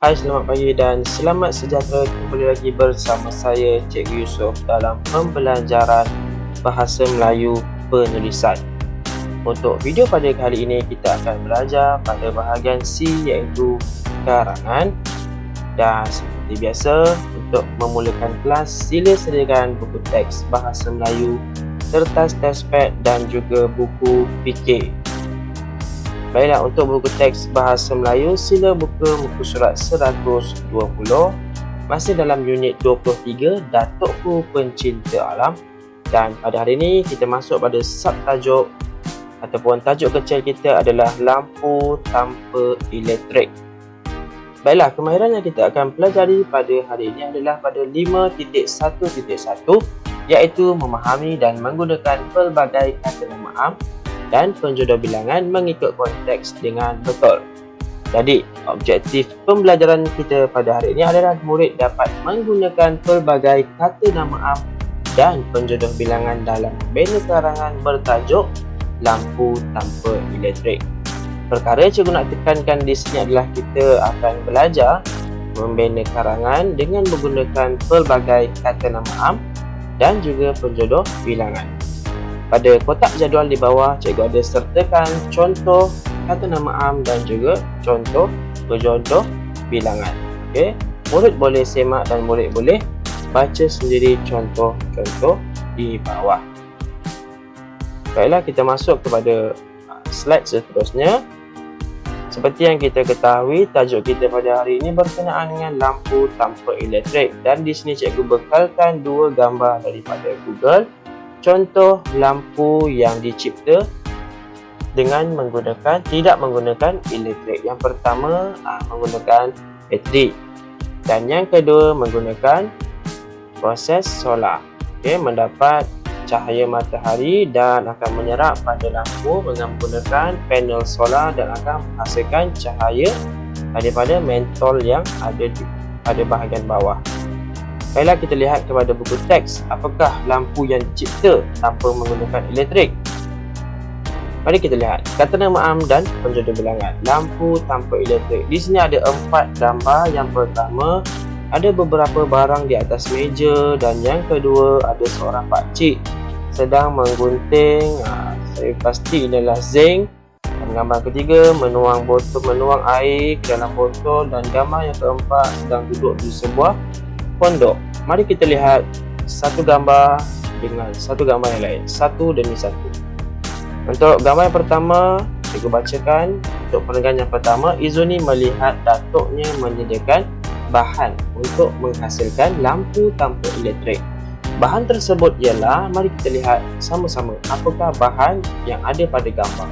Hai, selamat pagi dan selamat sejahtera kembali lagi bersama saya Cikgu Yusof dalam pembelajaran Bahasa Melayu Penulisan. Untuk video pada kali ini kita akan belajar pada bahagian C iaitu karangan. Dan seperti biasa, untuk memulakan kelas sila sediakan buku teks Bahasa Melayu, kertas tespad dan juga buku fikir. Baiklah, untuk buku teks Bahasa Melayu, sila buka muka surat 120, masih dalam unit 23, Datukku Pencinta Alam. Dan pada hari ini kita masuk pada subtajuk ataupun tajuk kecil kita adalah lampu tanpa elektrik. Baiklah, kemahiran yang kita akan pelajari pada hari ini adalah pada 5.1.1, iaitu memahami dan menggunakan pelbagai kata nama am dan penjodoh bilangan mengikut konteks dengan betul. Jadi, objektif pembelajaran kita pada hari ini adalah murid dapat menggunakan pelbagai kata nama am dan penjodoh bilangan dalam membina karangan bertajuk lampu tanpa elektrik. Perkara cikgu nak tekankan di sini adalah kita akan belajar membina karangan dengan menggunakan pelbagai kata nama am dan juga penjodoh bilangan. Pada kotak jadual di bawah, cikgu ada sertakan contoh kata nama am dan juga contoh penjodoh bilangan. Okey, murid boleh semak dan murid boleh baca sendiri contoh-contoh di bawah. Baiklah, kita masuk kepada slide seterusnya. Seperti yang kita ketahui, tajuk kita pada hari ini berkenaan dengan lampu tanpa elektrik, dan di sini cikgu bekalkan dua gambar daripada Google. Contoh lampu yang dicipta dengan tidak menggunakan elektrik. Yang pertama menggunakan bateri, dan yang kedua menggunakan proses solar. Okey, mendapat cahaya matahari dan akan menyerap pada lampu dengan menggunakan panel solar dan akan menghasilkan cahaya daripada mentol yang ada pada bahagian bawah. Baiklah, kita lihat kepada buku teks. Apakah lampu yang dicipta tanpa menggunakan elektrik? Mari kita lihat kata nama am dan penjodoh bilangan. Lampu tanpa elektrik. Di sini ada 4 gambar. Yang pertama, ada beberapa barang di atas meja, dan yang kedua ada seorang pakcik sedang menggunting, saya pasti inilah zinc. Dan gambar ketiga, menuang air ke dalam botol, dan gambar yang keempat sedang duduk di sebuah pondok. Mari kita lihat satu gambar dengan satu gambar yang lain, satu demi satu. Untuk gambar yang pertama, cikgu bacakan. Untuk penerangan yang pertama, Izuni melihat datuknya menyediakan bahan untuk menghasilkan lampu tanpa elektrik. Bahan tersebut ialah, mari kita lihat sama-sama apakah bahan yang ada pada gambar.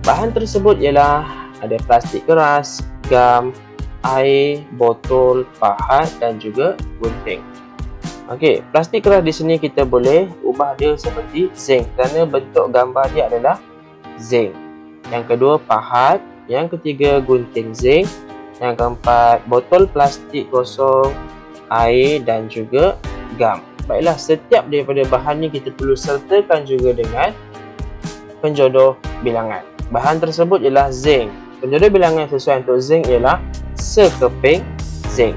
Bahan tersebut ialah ada plastik keras, gam, air, botol, pahat dan juga gunting. Okey, plastik keras di sini kita boleh ubah dia seperti zinc kerana bentuk gambar dia adalah zinc. Yang kedua pahat, yang ketiga gunting zinc, yang keempat botol plastik kosong, air dan juga gam. Baiklah, setiap daripada bahan ni kita perlu sertakan juga dengan penjodoh bilangan. Bahan tersebut ialah zinc. Penjodoh bilangan sesuai untuk zinc ialah sekeping zinc,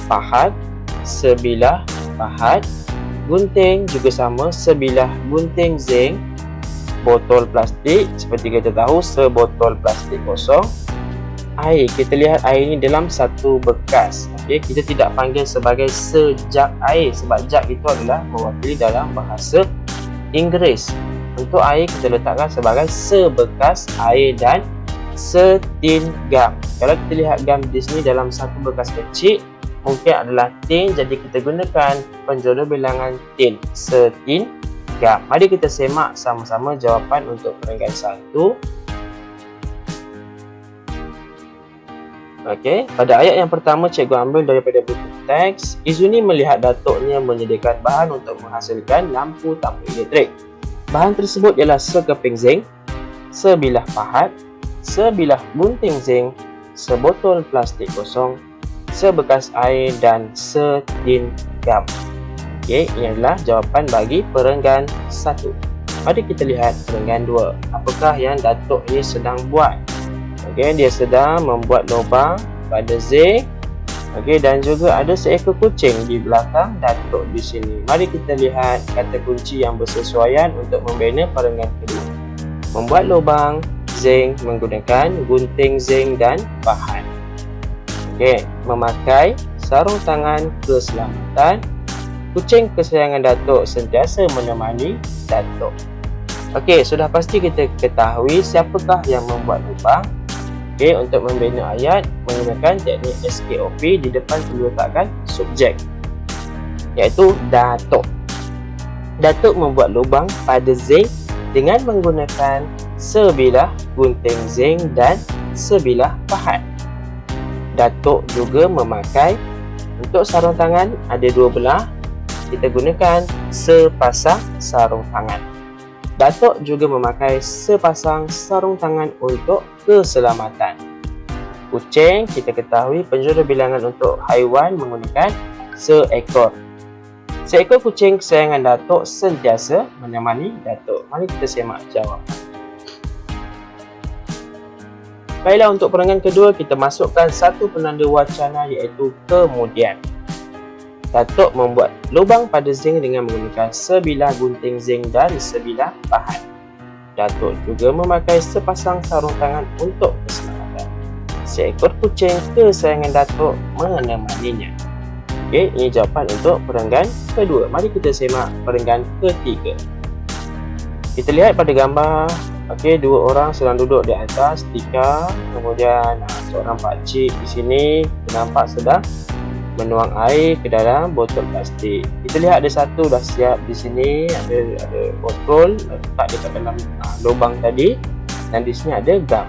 pahat sebilah pahat, gunting juga sama sebilah gunting zinc, botol plastik seperti kita tahu sebotol plastik kosong, air. Kita lihat air ini dalam satu bekas. Okey, kita tidak panggil sebagai sejak air sebab jak itu adalah mewakili dalam bahasa Inggeris. Untuk air kita letakkan sebagai sebekas air dan setin gam. Kalau kita lihat gam di sini dalam satu bekas kecil, mungkin adalah tin, jadi kita gunakan penjodoh bilangan tin, setin gam. Mari kita semak sama-sama jawapan untuk perenggan 1. Okey, pada ayat yang pertama cikgu ambil daripada buku teks. Izuni melihat datuknya menyediakan bahan untuk menghasilkan lampu tanpa elektrik. Bahan tersebut ialah sekeping zinc, sebilah pahat, sebilah gunting zinc, sebotol plastik kosong, sebekas air dan setin gam. Okey, ini adalah jawapan bagi perenggan 1. Mari kita lihat perenggan 2. Apakah yang datuk ini sedang buat? Okey, dia sedang membuat lubang pada zinc. Okey, dan juga ada seekor kucing di belakang Datuk di sini. Mari kita lihat kata kunci yang bersesuaian untuk membina perenggan kedua. Membuat lubang zinc menggunakan gunting zinc dan bahan. Okey, memakai sarung tangan keselamatan. Kucing kesayangan Datuk sentiasa menemani Datuk. Okey, sudah pasti kita ketahui siapakah yang membuat lubang. Okey, untuk membina ayat menggunakan teknik SKOP, di depan perlu letakkan subjek, iaitu Datuk. Datuk membuat lubang pada zinc dengan menggunakan sebilah gunting zinc dan sebilah pahat. Datuk juga memakai, untuk sarung tangan ada dua belah, kita gunakan sepasang sarung tangan. Datuk juga memakai sepasang sarung tangan untuk keselamatan. Kucing, kita ketahui penjuru bilangan untuk haiwan menggunakan seekor. Seekor kucing kesayangan Datuk sentiasa menemani Datuk. Mari kita semak jawapan. Baiklah, untuk perenggan kedua kita masukkan satu penanda wacana iaitu kemudian. Datuk membuat lubang pada zinc dengan menggunakan sebilah gunting zinc dan sebilah pahat. Datuk juga memakai sepasang sarung tangan untuk keselamatan. Seekor kucing kesayangan Datuk menemaninya. Okey, ini jawapan untuk perenggan kedua. Mari kita semak perenggan ketiga. Kita lihat pada gambar, okey, dua orang sedang duduk di atas tikar. Kemudian seorang pakcik di sini nampak sedang menuang air ke dalam botol plastik. Kita lihat ada satu dah siap di sini, ada botol letak dekat dalam lubang tadi, dan di sini ada gam.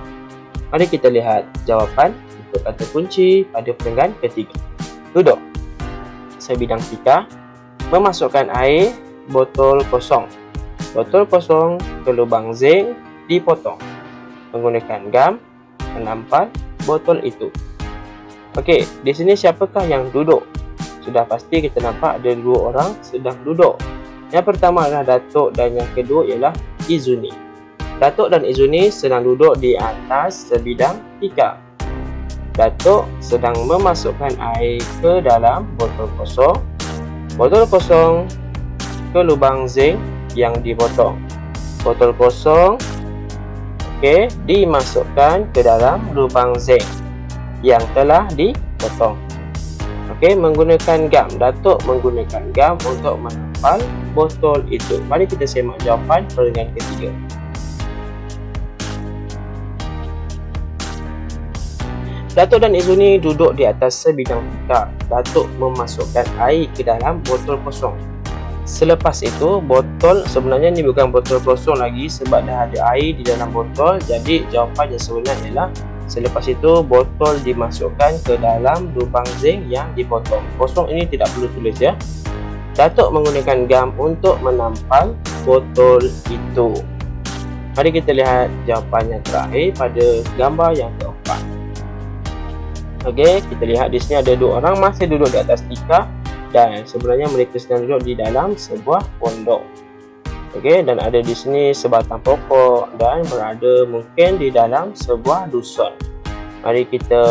Mari kita lihat jawapan untuk kata kunci pada perenggan ketiga. Duduk sebidang tikar, memasukkan air botol kosong. Botol kosong ke lubang zinc, dipotong menggunakan gam, menampal botol itu. Okey, di sini siapakah yang duduk? Sudah pasti kita nampak ada dua orang sedang duduk. Yang pertama adalah Datuk dan yang kedua ialah Izuni. Datuk dan Izuni sedang duduk di atas sebidang tikar. Datuk sedang memasukkan air ke dalam botol kosong. Botol kosong ke lubang zinc yang dipotong. Botol kosong dimasukkan ke dalam lubang zinc yang telah dipotong. Menggunakan gam. Datuk menggunakan gam untuk menampal botol itu. Mari kita semak jawapan perenggan ketiga. Datuk dan Izuni duduk di atas sebidang tikar. Datuk memasukkan air ke dalam botol kosong. Selepas itu, botol sebenarnya ni bukan botol kosong lagi sebab dah ada air di dalam botol. Jadi jawapan yang sebenarnya ialah selepas itu botol dimasukkan ke dalam lubang zinc yang dipotong. Kosong ini tidak perlu tulis ya. Datuk menggunakan gam untuk menampal botol itu. Mari kita lihat jawapan yang terakhir pada gambar yang keempat. Okey, kita lihat di sini ada dua orang masih duduk di atas tikar dan sebenarnya mereka sedang duduk di dalam sebuah pondok. Okey, dan ada di sini sebatang pokok dan berada mungkin di dalam sebuah dusun. Mari kita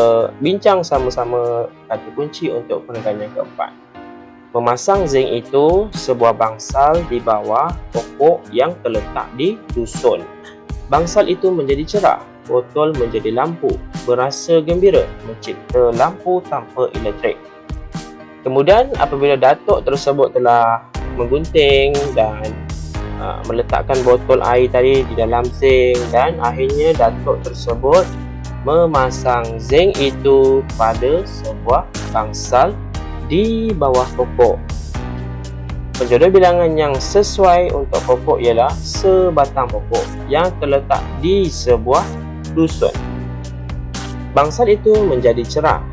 bincang sama-sama kata kunci untuk perenggan yang keempat. Memasang zinc itu sebuah bangsal di bawah pokok yang terletak di dusun. Bangsal itu menjadi cerah, botol menjadi lampu, berasa gembira mencipta lampu tanpa elektrik. Kemudian apabila Datuk tersebut telah menggunting dan meletakkan botol air tadi di dalam zinc dan akhirnya Datuk tersebut memasang zinc itu pada sebuah bangsal di bawah pokok. Penjodoh bilangan yang sesuai untuk pokok ialah sebatang pokok yang terletak di sebuah dusun. Bangsal itu menjadi cerah,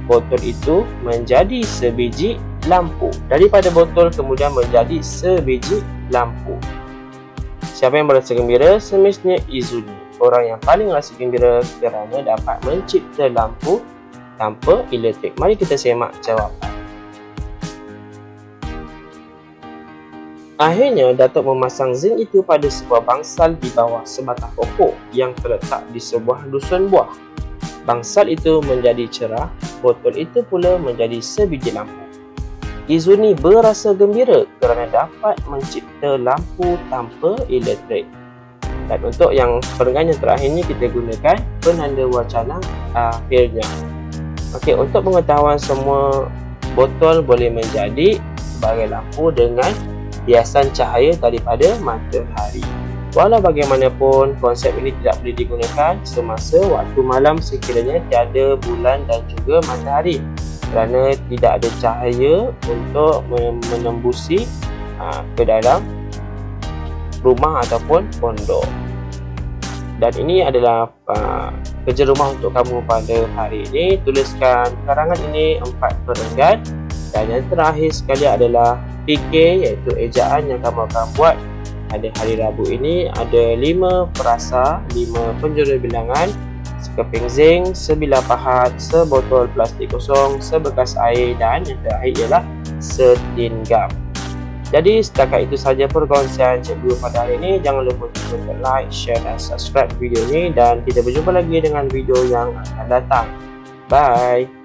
botol itu menjadi sebiji lampu. Daripada botol kemudian menjadi sebiji lampu. Siapa yang merasa gembira? Semestinya Izuni. Orang yang paling rasa gembira kerana dapat mencipta lampu tanpa elektrik. Mari kita semak jawapan. Akhirnya Datuk memasang zinc itu pada sebuah bangsal di bawah sebatang pokok yang terletak di sebuah dusun buah. bangsal itu menjadi cerah, botol itu pula menjadi sebiji lampu. Izuni berasa gembira kerana dapat mencipta lampu tanpa elektrik. Dan untuk yang perenggan yang terakhir ni kita gunakan penanda wacana akhirnya. Okey, untuk pengetahuan semua, botol boleh menjadi sebagai lampu dengan hiasan cahaya daripada matahari. Walau bagaimanapun, konsep ini tidak boleh digunakan semasa waktu malam sekiranya tiada bulan dan juga matahari, kerana tidak ada cahaya untuk menembusi ke dalam rumah ataupun pondok. Dan ini adalah kerja rumah untuk kamu pada hari ini. Tuliskan karangan ini 4 perenggan. Dan yang terakhir sekali adalah PK, iaitu ejaan yang kamu akan buat pada hari Rabu ini. Ada 5 perasa, 5 penjuru bilangan, sekeping zinc, sebilah pahat, sebotol plastik kosong, sebekas air, dan yang terakhir ialah setin gam. Jadi setakat itu saja perkongsian cikgu pada hari ini. Jangan lupa untuk like, share dan subscribe video ini, dan kita berjumpa lagi dengan video yang akan datang. Bye.